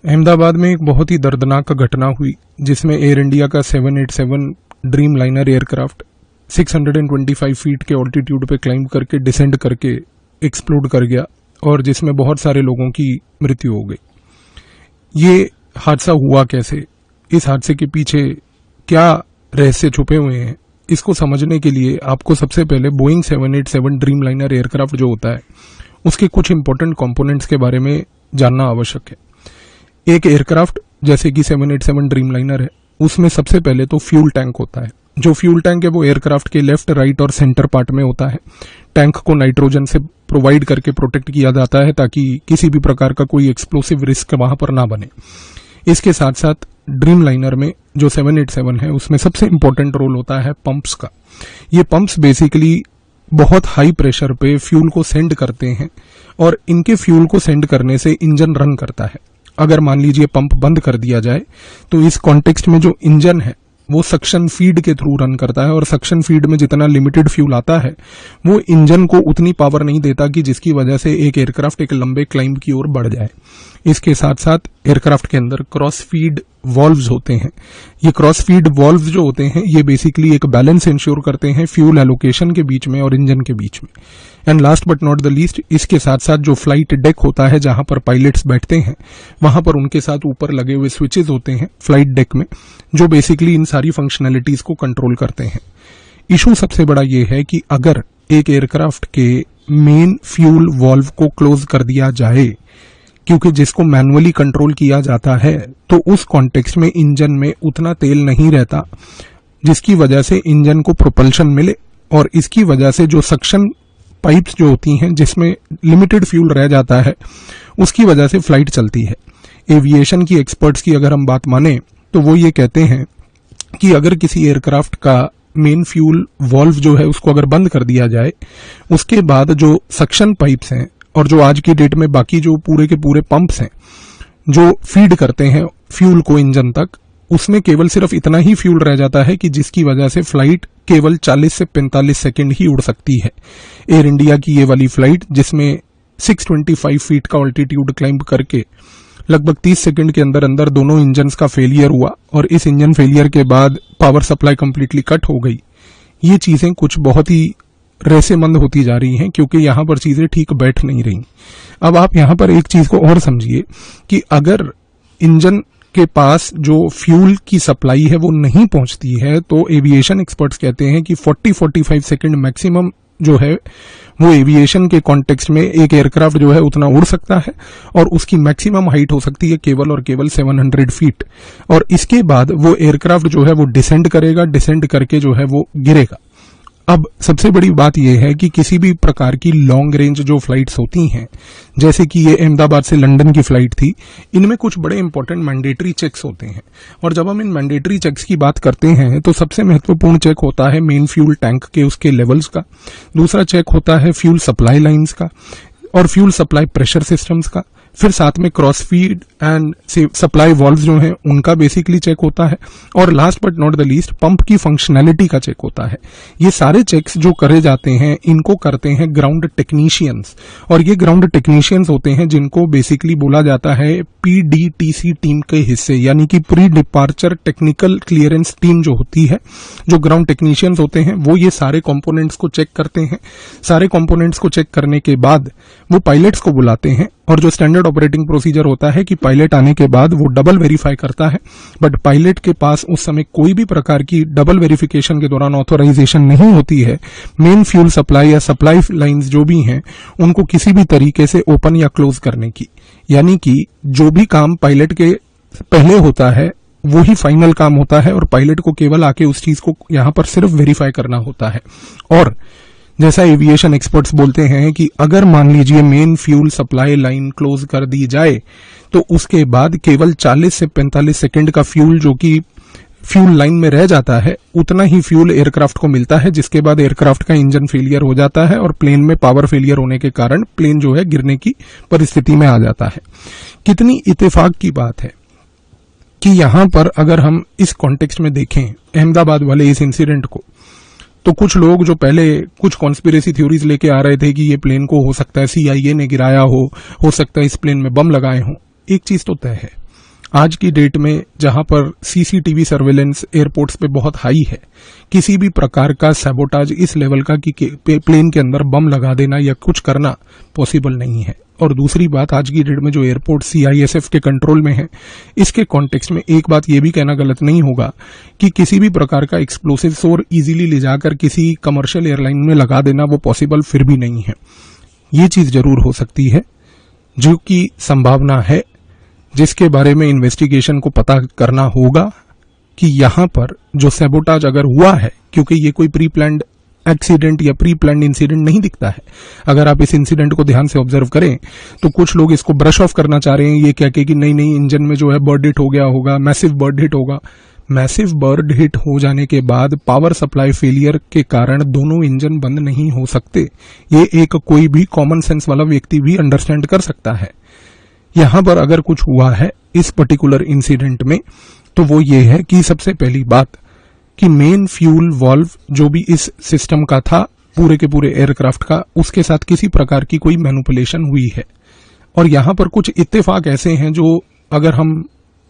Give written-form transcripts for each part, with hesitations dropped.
अहमदाबाद में एक बहुत ही दर्दनाक घटना हुई जिसमें एयर इंडिया का 787 ड्रीम लाइनर एयरक्राफ्ट 625 फीट के ऑल्टीट्यूड पे क्लाइंब करके डिसेंड करके एक्सप्लोड कर गया और जिसमें बहुत सारे लोगों की मृत्यु हो गई। ये हादसा हुआ कैसे, इस हादसे के पीछे क्या रहस्य छुपे हुए हैं, इसको समझने के लिए आपको सबसे पहले बोइंग 787 ड्रीम लाइनर एयरक्राफ्ट जो होता है उसके कुछ इंपॉर्टेंट कंपोनेंट्स के बारे में जानना आवश्यक है। एक एयरक्राफ्ट जैसे कि 787 ड्रीम लाइनर है, उसमें सबसे पहले तो फ्यूल टैंक होता है। जो फ्यूल टैंक है वो एयरक्राफ्ट के लेफ्ट, राइट और सेंटर पार्ट में होता है। टैंक को नाइट्रोजन से प्रोवाइड करके प्रोटेक्ट किया जाता है ताकि किसी भी प्रकार का कोई एक्सप्लोसिव रिस्क वहां पर ना बने। इसके साथ साथ ड्रीम लाइनर में जो 787 है उसमें सबसे इंपॉर्टेंट रोल होता है पंप्स का। ये पंप्स बेसिकली बहुत हाई प्रेशर पे फ्यूल को सेंड करते हैं और इनके फ्यूल को सेंड करने से इंजन रन करता है। अगर मान लीजिए पंप बंद कर दिया जाए तो इस कॉन्टेक्स्ट में जो इंजन है वो सक्शन फीड के थ्रू रन करता है और सक्शन फीड में जितना लिमिटेड फ्यूल आता है वो इंजन को उतनी पावर नहीं देता कि जिसकी वजह से एक एयरक्राफ्ट एक लंबे क्लाइंब की ओर बढ़ जाए। इसके साथ साथ एयरक्राफ्ट के अंदर क्रॉस फीड वॉल्व्स होते हैं। ये क्रॉस फीड वॉल्व्स जो होते हैं ये बेसिकली एक बैलेंस इंश्योर करते हैं फ्यूल एलोकेशन के बीच में और इंजन के बीच में। And last but not the least, इसके साथ साथ जो फ्लाइट डेक होता है जहां पर पायलट्स बैठते हैं वहां पर उनके साथ ऊपर लगे हुए स्विचेस होते हैं फ्लाइट डेक में, जो बेसिकली इन सारी फंक्शनैलिटीज को कंट्रोल करते हैं। इशू सबसे बड़ा ये है कि अगर एक एयरक्राफ्ट के मेन फ्यूल वॉल्व को क्लोज कर दिया जाए, क्योंकि जिसको मैनुअली कंट्रोल किया जाता है, तो उस कॉन्टेक्स्ट में इंजन में उतना तेल नहीं रहता जिसकी वजह से इंजन को प्रोपल्शन मिले और इसकी वजह से जो सक्शन पाइप्स जो होती हैं जिसमें लिमिटेड फ्यूल रह जाता है उसकी वजह से फ्लाइट चलती है। एविएशन की एक्सपर्ट्स की अगर हम बात माने तो वो ये कहते हैं कि अगर किसी एयरक्राफ्ट का मेन फ्यूल वॉल्व जो है उसको अगर बंद कर दिया जाए, उसके बाद जो सक्शन पाइप्स हैं और जो आज की डेट में बाकी जो पूरे के पूरे पंप्स हैं जो फीड करते हैं फ्यूल को इंजन तक, उसमें केवल सिर्फ इतना ही फ्यूल रह जाता है कि जिसकी वजह से फ्लाइट केवल 40 से 45 सेकंड ही उड़ सकती है। एयर इंडिया की ये वाली फ्लाइट जिसमें 625 फीट का ऑल्टीट्यूड क्लाइंब करके लगभग 30 सेकंड के अंदर अंदर दोनों इंजन्स का फेलियर हुआ और इस इंजन फेलियर के बाद पावर सप्लाई कंप्लीटली कट हो गई। ये चीजें कुछ बहुत ही रहस्यमंद होती जा रही हैं क्योंकि यहां पर चीजें ठीक बैठ नहीं रही। अब आप यहां पर एक चीज को और समझिए कि अगर इंजन के पास जो फ्यूल की सप्लाई है वो नहीं पहुंचती है तो एविएशन एक्सपर्ट्स कहते हैं कि 40-45 सेकंड मैक्सिमम जो है वो एविएशन के कॉन्टेक्स्ट में एक एयरक्राफ्ट जो है उतना उड़ सकता है और उसकी मैक्सिमम हाइट हो सकती है केवल और केवल 700 फीट। और इसके बाद वो एयरक्राफ्ट जो है वो डिसेंड करेगा, डिसेंड करके जो है वो गिरेगा। अब सबसे बड़ी बात यह है कि किसी भी प्रकार की लॉन्ग रेंज जो फ्लाइट्स होती हैं, जैसे कि ये अहमदाबाद से लंदन की फ्लाइट थी, इनमें कुछ बड़े इंपॉर्टेंट मैंडेटरी चेक्स होते हैं। और जब हम इन मैंडेटरी चेक्स की बात करते हैं तो सबसे महत्वपूर्ण चेक होता है मेन फ्यूल टैंक के उसके लेवल्स का, दूसरा चेक होता है फ्यूल सप्लाई लाइन्स का और फ्यूल सप्लाई प्रेशर सिस्टम्स का, फिर साथ में cross feed and supply valve जो हैं उनका बेसिकली चेक होता है और last but not the least pump की फंक्शनैलिटी का चेक होता है। ये सारे चेक्स जो करे जाते हैं इनको करते हैं ग्राउंड टेक्नीशियंस और ये ग्राउंड टेक्नीशियंस होते हैं जिनको बेसिकली बोला जाता है पीडीटीसी टीम के हिस्से, यानी कि pre departure technical clearance team जो होती है। जो ग्राउंड टेक्नीशियंस होते हैं वो ये सारे कंपोनेंट्स को चेक करते हैं। सारे कंपोनेंट्स को चेक करने के बाद वो पायलट्स को बुलाते हैं और जो स्टैंडर्ड ऑपरेटिंग प्रोसीजर होता है कि पायलट आने के बाद वो डबल वेरीफाई करता है, बट पायलट के पास उस समय कोई भी प्रकार की डबल वेरिफिकेशन के दौरान ऑथराइजेशन नहीं होती है मेन फ्यूल सप्लाई या सप्लाई लाइंस जो भी हैं उनको किसी भी तरीके से ओपन या क्लोज करने की। यानी कि जो भी काम पायलट के पहले होता है वो ही फाइनल काम होता है और पायलट को केवल आके उस चीज को यहां पर सिर्फ वेरीफाई करना होता है। और जैसा एविएशन एक्सपर्ट्स बोलते हैं कि अगर मान लीजिए main fuel supply line close कर दी जाए तो उसके बाद केवल 40 से 45 सेकंड का फ्यूल जो कि फ्यूल लाइन में रह जाता है उतना ही फ्यूल एयरक्राफ्ट को मिलता है, जिसके बाद एयरक्राफ्ट का इंजन फेलियर हो जाता है और प्लेन में पावर फेलियर होने के कारण प्लेन जो है गिरने की परिस्थिति में आ जाता है। कितनी इत्तेफाक की बात है कि यहां पर अगर हम इस कॉन्टेक्स्ट में देखें अहमदाबाद वाले इस इंसिडेंट को, तो कुछ लोग जो पहले कुछ कॉन्स्पिरेसी थ्योरीज लेके आ रहे थे कि ये प्लेन को हो सकता है CIA ने गिराया हो सकता है इस प्लेन में बम लगाए हों, एक चीज तो तय है, आज की डेट में जहां पर सीसीटीवी सर्वेलेंस एयरपोर्ट्स पे बहुत हाई है, किसी भी प्रकार का सैबोटाज इस लेवल का कि प्लेन के अंदर बम लगा देना या कुछ करना पॉसिबल नहीं है। और दूसरी बात, आज की डेट में जो एयरपोर्ट सीआईएसएफ के कंट्रोल में है, इसके कॉन्टेक्स्ट में एक बात यह भी कहना गलत नहीं होगा कि किसी भी प्रकार का एक्सप्लोसिव्स और इजीली ले जाकर किसी कमर्शियल एयरलाइन में लगा देना वो पॉसिबल फिर भी नहीं है। ये चीज जरूर हो सकती है, जो कि संभावना है, जिसके बारे में इन्वेस्टिगेशन को पता करना होगा कि यहां पर जो सैबोटाज अगर हुआ है, क्योंकि ये कोई प्री प्लान्ड एक्सीडेंट या प्री प्लान्ड इंसिडेंट नहीं दिखता है। अगर आप इस इंसिडेंट को ध्यान से ऑब्जर्व करें तो कुछ लोग इसको ब्रश ऑफ करना चाह रहे हैं, ये कह के कि नहीं इंजन में जो है बर्ड हिट हो गया होगा, मैसिव बर्ड हिट होगा। मैसिव बर्ड हिट हो जाने के बाद पावर सप्लाई फेलियर के कारण दोनों इंजन बंद नहीं हो सकते। ये एक कोई भी कॉमन सेंस वाला व्यक्ति भी अंडरस्टैंड कर सकता है। यहां पर अगर कुछ हुआ है इस पर्टिकुलर इंसिडेंट में, तो वो ये है कि सबसे पहली बात कि मेन फ्यूल वाल्व जो भी इस सिस्टम का था, पूरे के पूरे एयरक्राफ्ट का, उसके साथ किसी प्रकार की कोई मैनिपुलेशन हुई है। और यहां पर कुछ इत्तेफाक ऐसे हैं जो अगर हम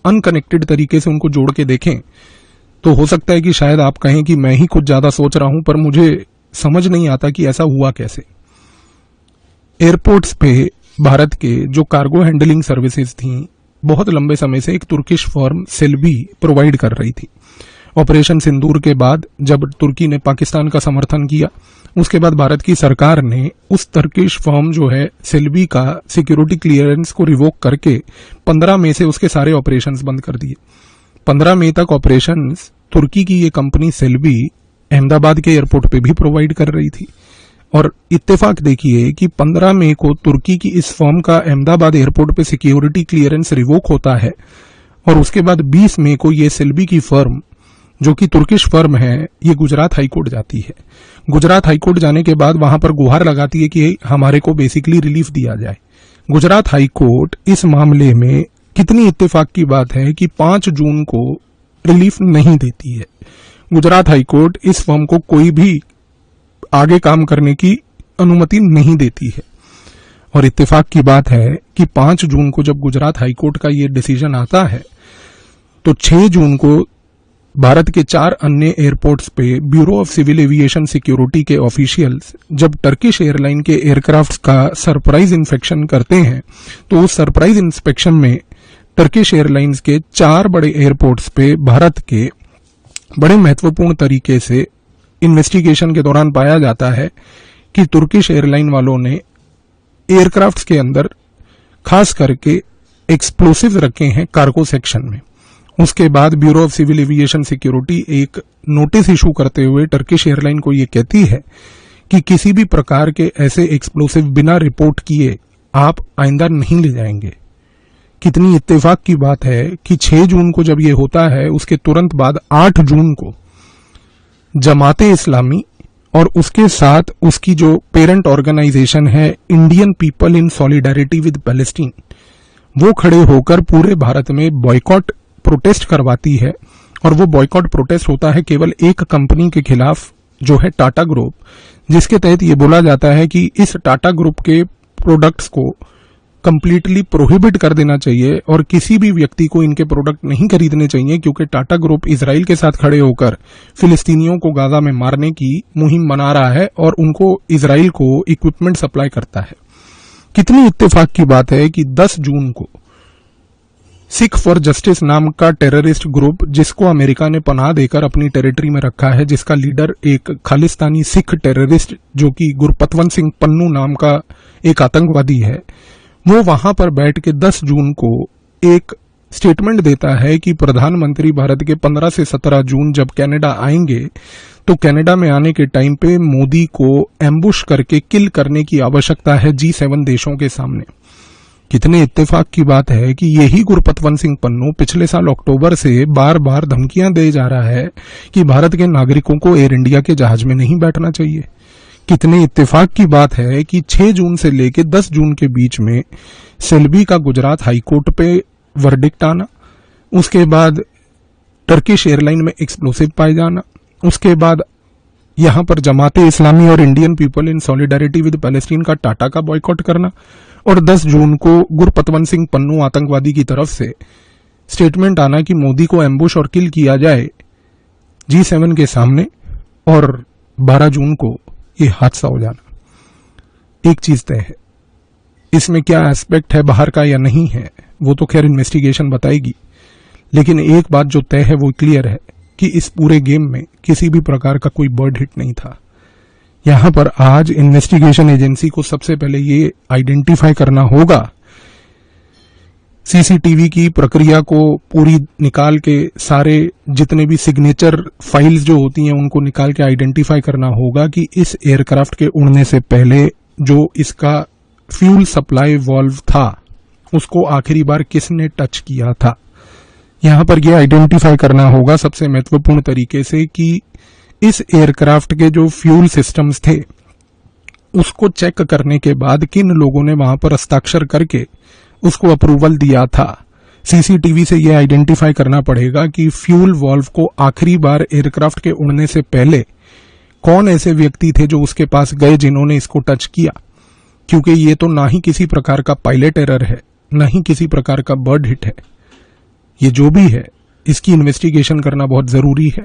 अनकनेक्टेड तरीके से उनको जोड़ के देखें तो हो सकता है कि शायद आप कहें कि मैं ही कुछ ज्यादा सोच रहा हूं, पर मुझे समझ नहीं आता कि ऐसा हुआ कैसे। एयरपोर्ट्स पे भारत के जो कार्गो हैंडलिंग सर्विसेज थी, बहुत लंबे समय से एक तुर्किश फर्म सेल्बी प्रोवाइड कर रही थी। ऑपरेशन सिंदूर के बाद जब तुर्की ने पाकिस्तान का समर्थन किया, उसके बाद भारत की सरकार ने उस तुर्किश फर्म जो है सेल्बी का सिक्योरिटी क्लियरेंस को रिवोक करके 15 मई से उसके सारे ऑपरेशंस बंद कर दिए। 15 मई तक ऑपरेशंस तुर्की की ये कंपनी सेल्बी अहमदाबाद के एयरपोर्ट पे भी प्रोवाइड कर रही थी। और इत्तेफाक देखिए कि 15 मई को तुर्की की इस फर्म का अहमदाबाद एयरपोर्ट पे सिक्योरिटी क्लियरेंस रिवोक होता है, और उसके बाद 20 मई को ये सेल्बी की फर्म जो कि तुर्किश फर्म है, ये गुजरात हाईकोर्ट जाती है। गुजरात हाईकोर्ट जाने के बाद वहां पर गुहार लगाती है कि हमारे को बेसिकली रिलीफ दिया जाए। गुजरात हाईकोर्ट इस मामले में कितनी इत्तेफाक की बात है कि 5 जून को रिलीफ नहीं देती है। गुजरात हाईकोर्ट इस फर्म को कोई भी आगे काम करने की अनुमति नहीं देती है। और इत्तेफाक की बात है कि 5 जून को जब गुजरात हाईकोर्ट का ये डिसीजन आता है, तो 6 जून को भारत के 4 अन्य एयरपोर्ट्स पे bureau of civil aviation security के ऑफिशियल्स जब टर्किश एयरलाइन के एयरक्राफ्ट्स का सरप्राइज इंस्पेक्शन करते हैं, तो उस सरप्राइज इंस्पेक्शन में टर्किश एयरलाइंस के 4 बड़े एयरपोर्ट्स पे भारत के बड़े महत्वपूर्ण तरीके से इन्वेस्टिगेशन के दौरान पाया जाता है कि तुर्किश एयरलाइन वालों ने एयरक्राफ्ट्स के अंदर खास करके एक्सप्लोसिव रखे हैं कार्गो सेक्शन में। उसके बाद bureau of civil aviation security एक नोटिस इशू करते हुए टर्किश एयरलाइन को यह कहती है कि किसी भी प्रकार के ऐसे एक्सप्लोसिव बिना रिपोर्ट किए आप आइंदा नहीं ले जाएंगे। कितनी इत्तेफाक की बात है कि 6 जून को जब यह होता है, उसके तुरंत बाद 8 जून को जमाते इस्लामी और उसके साथ उसकी जो पेरेंट ऑर्गेनाइजेशन है Indian people in solidarity with Palestine, वो खड़े होकर पूरे भारत में बॉयकॉट प्रोटेस्ट करवाती है। और वो बॉयकॉट प्रोटेस्ट होता है केवल एक कंपनी के खिलाफ, जो है टाटा ग्रुप, जिसके तहत ये बोला जाता है कि इस टाटा ग्रुप के प्रोडक्ट्स को कंप्लीटली प्रोहिबिट कर देना चाहिए और किसी भी व्यक्ति को इनके प्रोडक्ट नहीं खरीदने चाहिए, क्योंकि टाटा ग्रुप इजराइल के साथ खड़े होकर फिलिस्तीनियों को गाजा में मारने की मुहिम बना रहा है और उनको इजराइल को इक्विपमेंट सप्लाई करता है। कितनी इत्तेफाक की बात है कि 10 जून को सिख फॉर जस्टिस नाम का टेररिस्ट ग्रुप, जिसको अमेरिका ने पनाह देकर अपनी टेरिटरी में रखा है, जिसका लीडर एक खालिस्तानी सिख टेररिस्ट जो कि गुरपतवंत सिंह पन्नू नाम का एक आतंकवादी है, वो वहां पर बैठ के 10 जून को एक स्टेटमेंट देता है कि प्रधानमंत्री भारत के 15 से 17 जून जब कनाडा आएंगे, तो कनाडा में आने के टाइम पे मोदी को एम्बुश करके किल करने की आवश्यकता है G7 देशों के सामने। कितने इत्तेफाक की बात है कि यही गुरपतवंत सिंह पन्नू पिछले साल अक्टूबर से बार बार धमकियां दे जा रहा है कि भारत के नागरिकों को एयर इंडिया के जहाज में नहीं बैठना चाहिए। कितने इत्तेफाक की बात है कि 6 जून से लेकर 10 जून के बीच में सेल्बी का गुजरात हाईकोर्ट पे वर्डिक्ट आना, उसके बाद टर्किश एयरलाइन में एक्सप्लोसिव पाए जाना, उसके बाद यहां पर जमाते इस्लामी और Indian people in solidarity with Palestine का टाटा का बॉयकॉट करना, और 10 जून को गुरपतवंत सिंह पन्नू आतंकवादी की तरफ से स्टेटमेंट आना कि मोदी को एम्बुश और किल किया जाए G7 के सामने, और 12 जून को ये हादसा हो जाना। एक चीज तय है, इसमें क्या एस्पेक्ट है बाहर का या नहीं है वो तो खैर इन्वेस्टिगेशन बताएगी, लेकिन एक बात जो तय है वो क्लियर है कि इस पूरे गेम में किसी भी प्रकार का कोई बर्ड हिट नहीं था। यहां पर आज इन्वेस्टिगेशन एजेंसी को सबसे पहले ये आइडेंटिफाई करना होगा, सीसीटीवी की प्रक्रिया को पूरी निकाल के सारे जितने भी सिग्नेचर फाइल्स जो होती हैं उनको निकाल के आइडेंटिफाई करना होगा कि इस एयरक्राफ्ट के उड़ने से पहले जो इसका फ्यूल सप्लाई वाल्व था उसको आखिरी बार किसने टच किया था। यहां पर यह आइडेंटिफाई करना होगा सबसे महत्वपूर्ण तरीके से कि इस एयरक्राफ्ट के जो फ्यूल सिस्टम्स थे उसको चेक करने के बाद किन लोगों ने वहां पर हस्ताक्षर करके उसको अप्रूवल दिया था। सीसीटीवी से यह आइडेंटिफाई करना पड़ेगा कि फ्यूल वाल्व को आखिरी बार एयरक्राफ्ट के उड़ने से पहले कौन ऐसे व्यक्ति थे जो उसके पास गए जिन्होंने इसको टच किया, क्योंकि ये तो ना ही किसी प्रकार का पायलट एरर है, ना ही किसी प्रकार का बर्ड हिट है। ये जो भी है इसकी इन्वेस्टिगेशन करना बहुत जरूरी है,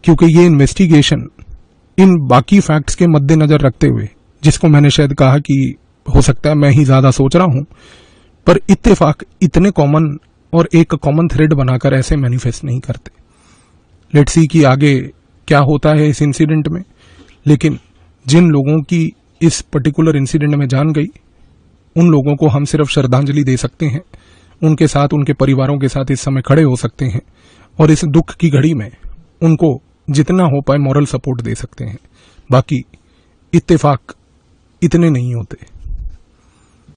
क्योंकि ये इन्वेस्टिगेशन इन बाकी फैक्ट्स के मद्देनजर रखते हुए, जिसको मैंने शायद कहा कि हो सकता है मैं ही ज्यादा सोच रहा हूं, पर इत्तेफाक इतने कॉमन और एक कॉमन थ्रेड बनाकर ऐसे मैनिफेस्ट नहीं करते। लेट्स सी कि आगे क्या होता है इस इंसिडेंट में, लेकिन जिन लोगों की इस पर्टिकुलर इंसिडेंट में जान गई उन लोगों को हम सिर्फ श्रद्धांजलि दे सकते हैं, उनके साथ उनके परिवारों के साथ इस समय खड़े हो सकते हैं और इस दुख की घड़ी में उनको जितना हो पाए मॉरल सपोर्ट दे सकते हैं। बाकी इत्तेफाक इतने नहीं होते।